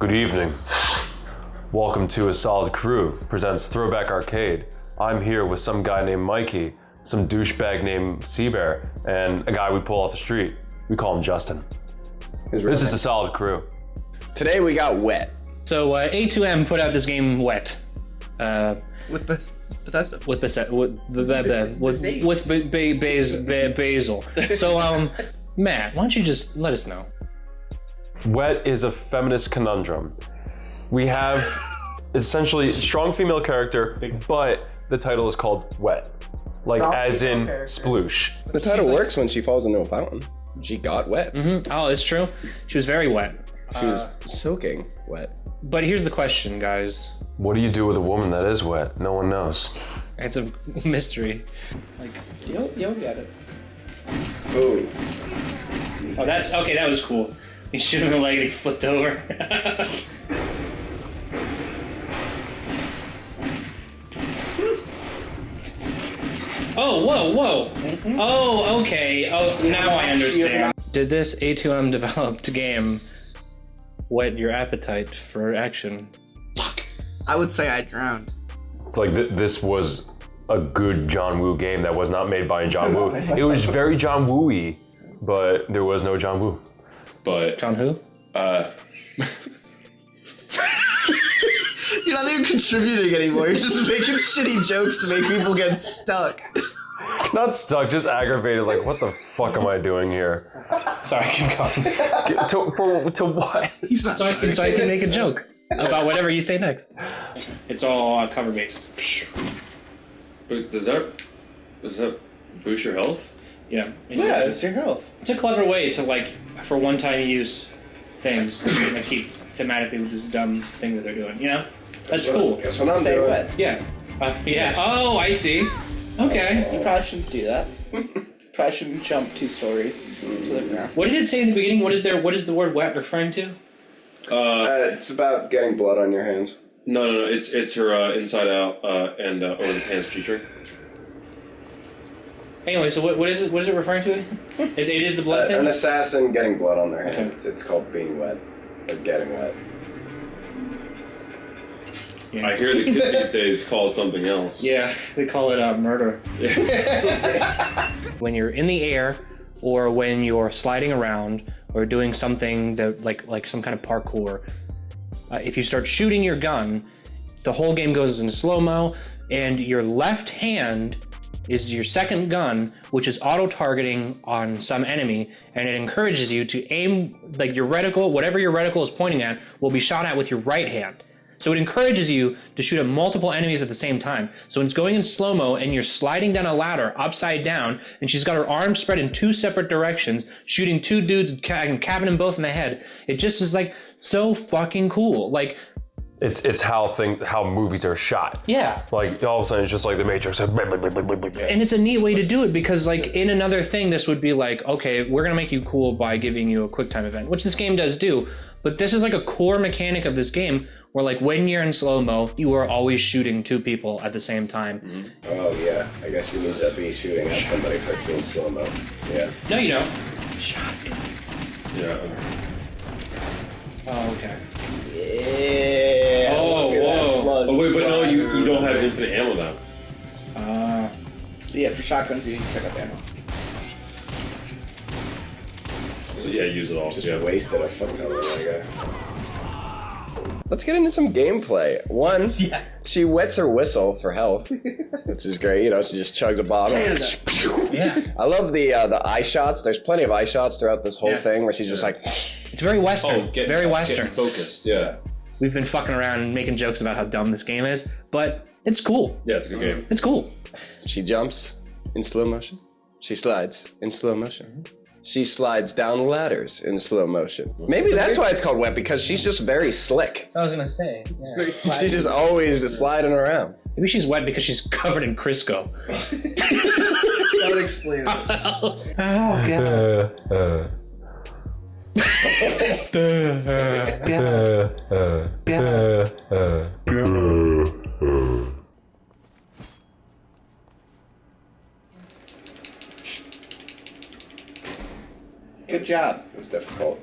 Good evening. Welcome to A Solid Crew presents Throwback Arcade. I'm here with some guy named Mikey, some douchebag named Seabear, and a guy we pull off the street. We call him Justin. This is A Solid Crew. Today we got Wet. So A2M put out this game Wet. With Bethesda. With Basil. So Matt, why don't you just let us know? Wet is a feminist conundrum. We have essentially strong female character, but the title is called Wet. Like strong as in sploosh. The title works when she falls into a fountain. She got wet. Mm-hmm. Oh, it's true. She was very wet. She was soaking wet. But here's the question, guys. What do you do with a woman that is wet? No one knows. It's a mystery. Like, You'll get it. Boom. oh, that's okay. That was cool. He shoot him in the leg and he flipped over. Oh, whoa. Oh, okay. Oh, now I understand. Did this A2M developed game whet your appetite for action? I would say I drowned. It's like this was a good John Woo game that was not made by John Woo. It was very John Woo-y, but there was no John Woo. But John who? You're not even contributing anymore. You're just making shitty jokes to make people get stuck. Not stuck, just aggravated. Like, what the fuck am I doing here? Sorry, keep going. To what? He's not. So I can make a joke about whatever you say next. It's all cover based. But does that boost your health? Yeah. Yeah, it's your health. It's a clever way to, like, for one-time use things to keep thematically with this dumb thing that they're doing. You know, that's cool. Guess what I'm Stay doing. wet. Yeah. Yeah. Oh, I see. Okay. You probably shouldn't do that. Probably shouldn't jump 2 stories to the ground. What did it say in the beginning? What is the word wet referring to? It's about getting blood on your hands. No. It's her inside out and over the pants featuring. Anyway, so what is it? What is it referring to? It is the blood thing? An assassin getting blood on their hands. Okay. It's called being wet. Or getting wet. Yeah. I hear the kids these days call it something else. Yeah, they call it murder. When you're in the air, or when you're sliding around, or doing something that like some kind of parkour, if you start shooting your gun, the whole game goes into slow-mo, and your left hand is your second gun, which is auto-targeting on some enemy, and it encourages you to aim, like your reticle, whatever your reticle is pointing at, will be shot at with your right hand. So it encourages you to shoot at multiple enemies at the same time. So when it's going in slow-mo and you're sliding down a ladder upside down, and she's got her arms spread in 2 separate directions, shooting 2 dudes and capping them both in the head, it just is like so fucking cool. Like, It's how movies are shot. yeah. Like all of a sudden it's just like the Matrix. And it's a neat way to do it because, like, in another thing, this would be like, okay, we're gonna make you cool by giving you a quick time event, which this game does do. But this is like a core mechanic of this game where, like, when you're in slow-mo, you are always shooting 2 people at the same time. Mm-hmm. Oh, yeah. I guess you need to be shooting at somebody for doing slow-mo. Yeah. No, you don't. Yeah. Oh, okay. Yeah. Oh, whoa. Oh wait, but no, you don't have infinite ammo now. Yeah, for shotguns you need to pick up ammo. So yeah, use it all. Just yeah. wasted a fuck ton of that guy. Let's get into some gameplay. One, she wets her whistle for health, which is great. You know, she just chugs a bottle. Yeah. I love the eye shots. There's plenty of eye shots throughout this whole thing where she's just like... It's very Western. Very Western. Getting focused, yeah. We've been fucking around and making jokes about how dumb this game is, but it's cool. Yeah, it's a good game. It's cool. She jumps in slow motion. She slides in slow motion. She slides down ladders in slow motion. Maybe that's why it's called wet, because she's just very slick. I was gonna say. Yeah. She's just always sliding around. Maybe she's wet because she's covered in Crisco. That would explain it. Oh, God. Good job. It was difficult.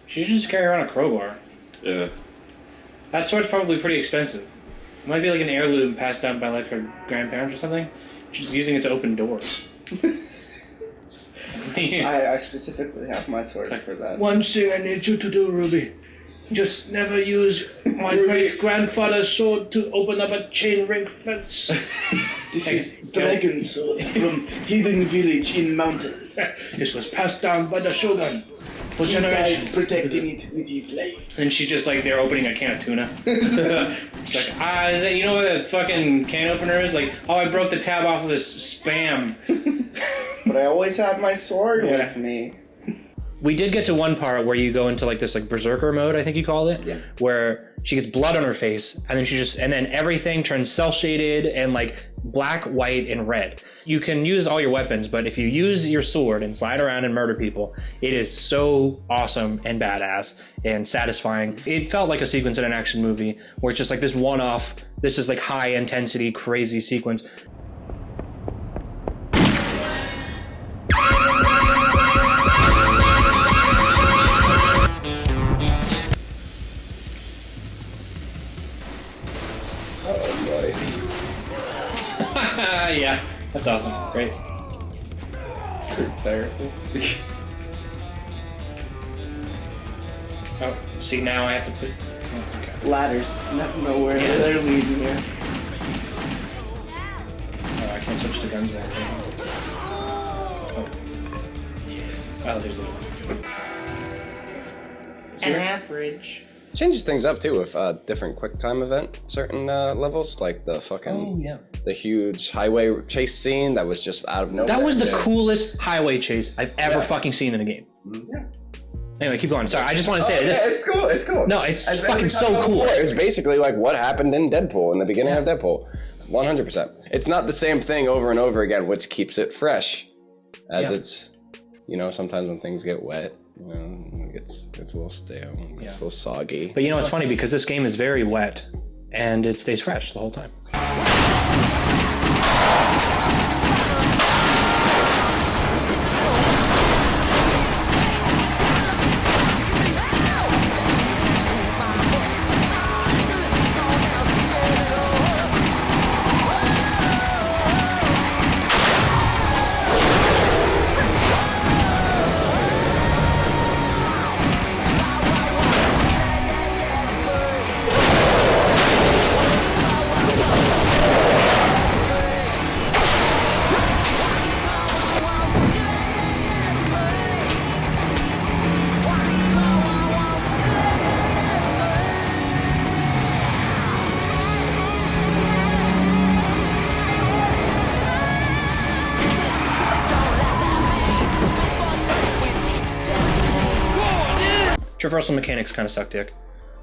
She should just carry around a crowbar. Yeah. That sword's probably pretty expensive. It might be like an heirloom passed down by like her grandparents or something. She's using it to open doors. I specifically have my sword for that. One thing I need you to do, Ruby. Just never use my great-grandfather's sword to open up a chain link fence. This is dragon sword from hidden village in mountains. This was passed down by the Shogun for He died generations. protecting it with his life. And she's just like, they're opening a can of tuna. She's like, is that, you know what a fucking can opener is? Like, oh, I broke the tab off of this Spam. But I always have my sword with me. We did get to one part where you go into like this like berserker mode, I think you called it, where she gets blood on her face, and then everything turns cell shaded and like black, white, and red. You can use all your weapons, but if you use your sword and slide around and murder people, it is so awesome and badass and satisfying. It felt like a sequence in an action movie where it's just like this one-off, this is like high intensity, crazy sequence. Yeah, that's awesome. Great. Therapy. Oh, see, now I have to put... Oh, okay. Ladders. Never know where they're leading here. Oh, I can't switch the guns there. Oh, there's a... Average. Changes things up too with different quick time event, certain levels, like the fucking the huge highway chase scene that was just out of nowhere. That was the coolest highway chase I've ever fucking seen in a game. Yeah. Anyway, keep going. Sorry, I just want to say Yeah, it's cool. It's cool. No, it's fucking so cool. It was basically like what happened in Deadpool, in the beginning of Deadpool. 100%. It's not the same thing over and over again, which keeps it fresh. As it's, you know, sometimes when things get wet, you know, it gets a little stale, it gets a little soggy. But you know, it's funny because this game is very wet and it stays fresh the whole time. Traversal mechanics kind of suck dick.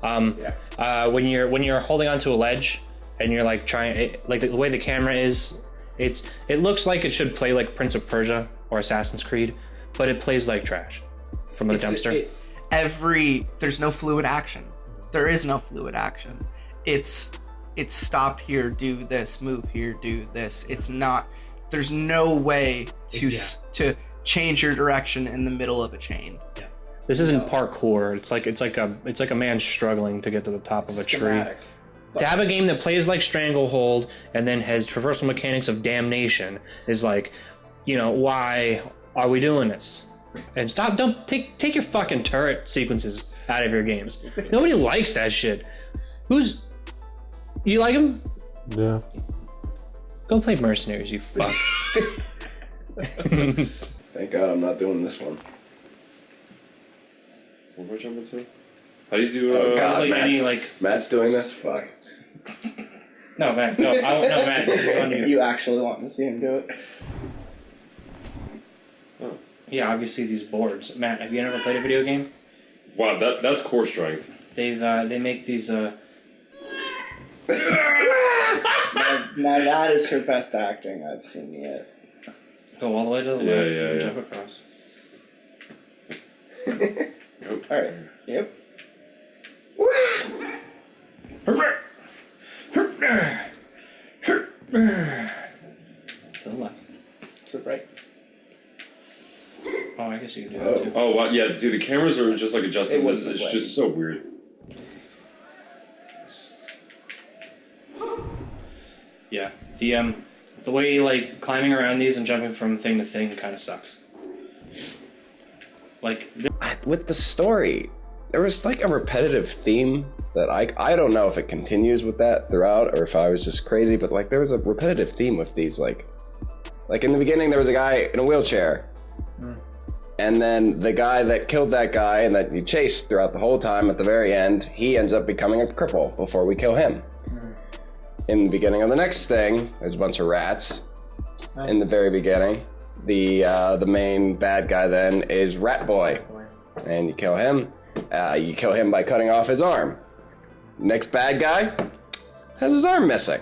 When you're holding onto a ledge and you're like like the way the camera is, it looks like it should play like Prince of Persia or Assassin's Creed, but it plays like trash from a dumpster. There's no fluid action. There is no fluid action. It's stop here, do this, move here, do this. It's not. There's no way to change your direction in the middle of a chain. Yeah. This isn't parkour. It's like a man struggling to get to the top of a tree. To have a game that plays like Stranglehold and then has traversal mechanics of damnation is like, you know, why are we doing this? And don't take your fucking turret sequences out of your games. Nobody likes that shit. You like them? Yeah. Go play Mercenaries, you fuck. Thank God I'm not doing this one. What am I jumping to? How do you do? Oh God, like Matt's, any, like... Matt's doing this. Fuck. No, Matt. No, Matt. This is on you. You actually want to see him do it? Oh. Yeah, obviously these boards. Matt, have you ever played a video game? Wow, that's core strength. They make these Now that is her best acting I've seen yet. go all the way to the left and jump across. Alright. Yep. To the left. To the right. Oh, I guess you can do that too. Oh, wow, yeah, dude, the cameras are just like adjusting It this. wasn't It's playing. just so weird. The way like climbing around these and jumping from thing to thing kind of sucks. Like With the story, there was like a repetitive theme that I don't know if it continues with that throughout or if I was just crazy, but like there was a repetitive theme with these like in the beginning there was a guy in a wheelchair. And then the guy that killed that guy and that you chased throughout the whole time, at the very end, he ends up becoming a cripple before we kill him. In the beginning of the next thing, there's a bunch of rats. In the very beginning, the main bad guy then is Rat Boy, and you kill him. You kill him by cutting off his arm. Next bad guy has his arm missing.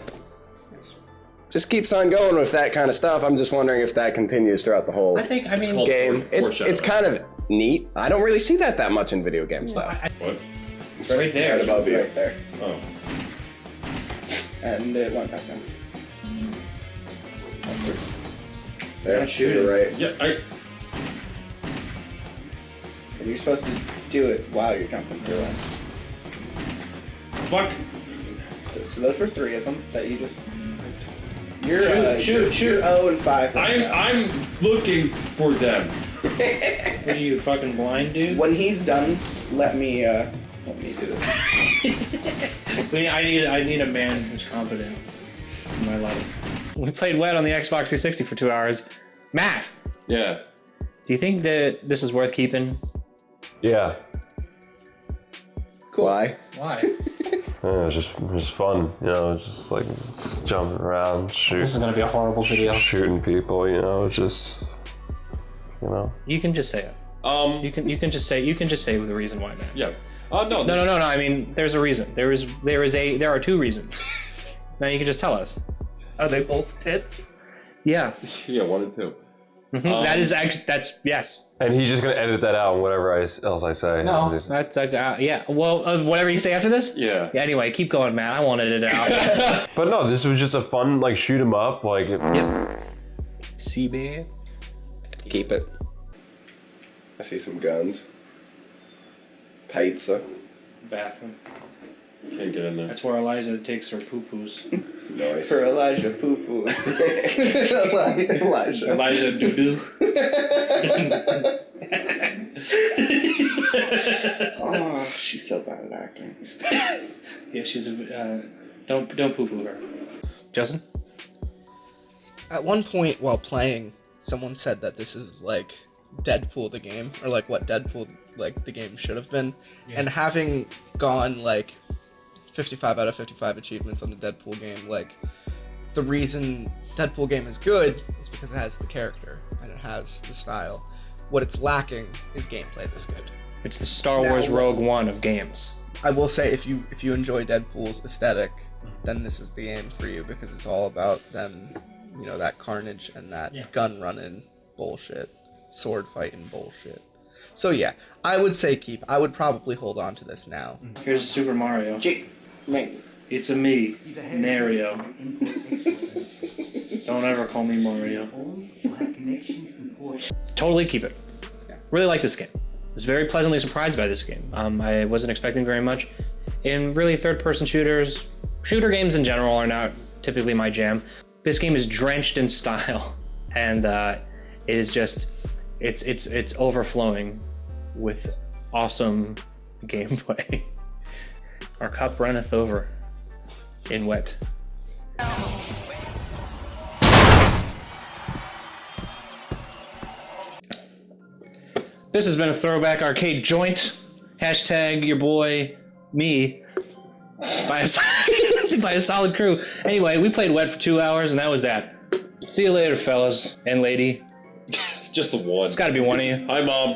Just keeps on going with that kind of stuff. I'm just wondering if that continues throughout the whole game. It's kind of neat. I don't really see that much in video games, though. What? It's right there. Right above you. Right there. Oh. And it went back down. There, shoot you're it. right. Yeah, And you're supposed to do it while you're jumping through it. fuck. So those were 3 of them that you just... You're, Shoot. You're 0 and 5. I'm looking for them. What are you, fucking blind, dude? When he's done, let me do this. I need a man who's competent in my life. We played Wet on the Xbox 360 for 2 hours. Matt, Yeah. do you think that this is worth keeping? Yeah. Cool. Why? Why? Yeah, it's just fun, you know, just like just jumping around, This is gonna be a horrible video. shooting people, you know, just, you know. You can just say it. You can just say the reason why, Matt. Yeah. No. No. I mean, there's a reason. There are 2 reasons. Now you can just tell us. Are they both tits? Yeah. Yeah, 1 and 2. That is actually, that's, yes. And he's just gonna edit that out and whatever else I say. No, Just- that's, yeah. Well, whatever you say after this? Yeah. Anyway, keep going, Matt. I won't edit it out. But no, this was just a fun, like, shoot 'em up, like. Yep. C-Bear. Keep it. I see some guns. Pizza. Bathroom. Can't get in there. That's where Eliza takes her poo-poos. Nice. For Elijah Poopoo. Elijah. Eliza doo-doo. Oh, she's so bad at acting. Yeah, she's don't poo-poo her. Justin? At one point while playing, someone said that this is like Deadpool the game, or like what Deadpool like the game should have been. Yeah. And having gone like 55 out of 55 achievements on the Deadpool game, like the reason Deadpool game is good is because it has the character and it has the style. What it's lacking is gameplay this good. It's the Star Wars Rogue One of games. I will say if you enjoy Deadpool's aesthetic, then this is the game for you, because it's all about them, you know, that carnage and that gun running bullshit, sword fighting bullshit. So yeah, I would say keep. I would probably hold on to this now. Here's Super Mario. Man. It's a me, Mario. Don't ever call me Mario. Totally keep it. Really like this game. I was very pleasantly surprised by this game. I wasn't expecting very much. And really, third-person shooter games in general are not typically my jam. This game is drenched in style, and it is just, it's overflowing with awesome gameplay. Our cup runneth over in wet. This has been a Throwback Arcade joint. Hashtag your boy, me, by a solid crew. Anyway, we played Wet for 2 hours, and that was that. See you later, fellas and lady. Just the one. It's gotta be one of you. Hi, Mom.